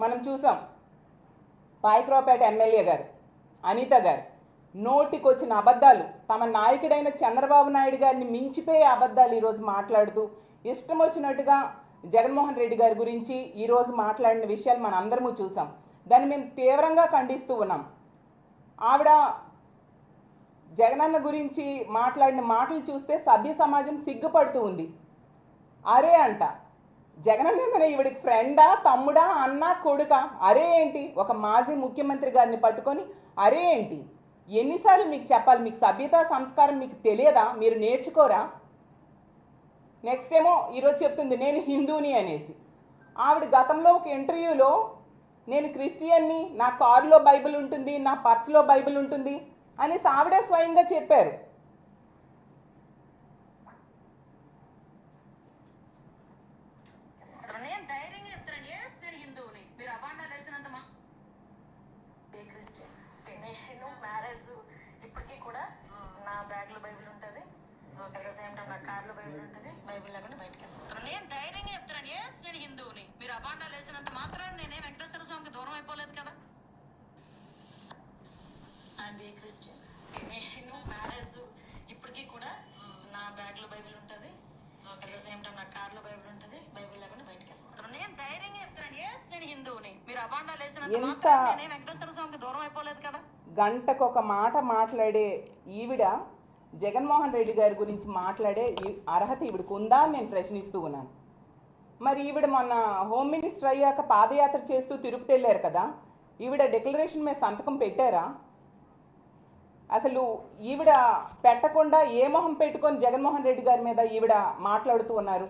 మనం చూసాం. పాయకరావుపేట ఎమ్మెల్యే గారు అనిత గారు నోటికొచ్చిన అబద్ధాలు, తమ నాయకుడైన చంద్రబాబు నాయుడు గారిని మించిపోయే అబద్ధాలు ఈరోజు మాట్లాడుతూ ఇష్టం వచ్చినట్టుగా జగన్మోహన్ రెడ్డి గారి గురించి ఈరోజు మాట్లాడిన విషయాలు మన అందరము చూసాం. దాన్ని మేము తీవ్రంగా ఖండిస్తూ ఉన్నాం. ఆవిడ జగనన్న గురించి మాట్లాడిన మాటలు చూస్తే సభ్య సమాజం సిగ్గుపడుతూ ఉంది. అరే అంట, జగనన్న ఏమైనా ఈవిడికి ఫ్రెండా, తమ్ముడా, అన్న, కొడుక? అరే ఏంటి? ఒక మాజీ ముఖ్యమంత్రి గారిని పట్టుకొని అరే ఏంటి? ఎన్నిసార్లు మీకు చెప్పాలి? మీకు సభ్యత సంస్కారం మీకు తెలియదా? మీరు నేర్చుకోరా? నెక్స్ట్ ఏమో ఈరోజు చెప్తుంది నేను హిందూని అనేసి. ఆవిడ గతంలో ఒక ఇంటర్వ్యూలో నేను క్రిస్టియన్ని, నా కారులో బైబిల్ ఉంటుంది, నా పర్సులో బైబిల్ ఉంటుంది అనేసి ఆవిడే స్వయంగా చెప్పారు. ఇప్పటికీ కూడా నా బ్యాగ్లో బైబిల్ ఉంటుంది, నా కార్లో బైబిల్ ఉంటుంది, బైబిల్ లేకుండా బయటకి వెళ్తాను. నేను ధైర్యంగా చెప్తున్నాను, నేను హిందువుని. మీరు అబాండాలు వేసినంత మాత్రం నేనే వెంకటేశ్వర స్వామికి దూరం అయిపోలేదు కదా. క్రిస్టియన్, నేను మ్యారేజ్ ఇప్పటికీ కూడా నా బ్యాగ్లో బైబిల్ ఉంటుంది, నా కార్లో బైబిల్ ఉంటుంది, బైబిల్ లేకుండా బయటకి వెళ్తాను. నేను ధైర్యంగా చెప్తున్నాను, నేను హిందువుని. మీరు అబాండాలు వేసినంత మాత్రం నేనే వెంకటేశ్వర స్వామికి దూరం అయిపోలేదు కదా. గంటకొక మాట మాట్లాడే ఈవిడ జగన్మోహన్ రెడ్డి గారి గురించి మాట్లాడే అర్హత ఈవిడకు ఉందా అని నేను ప్రశ్నిస్తూ ఉన్నాను. మరి ఈవిడ మొన్న హోమ్ మినిస్టర్ అయ్యాక పాదయాత్ర చేస్తూ తిరుపతి వెళ్ళారు కదా, ఈవిడ డిక్లరేషన్ మీద సంతకం పెట్టారా? అసలు ఈవిడ పెట్టకుండా ఏ మొహం పెట్టుకొని జగన్మోహన్ రెడ్డి గారి మీద ఈవిడ మాట్లాడుతూ ఉన్నారు?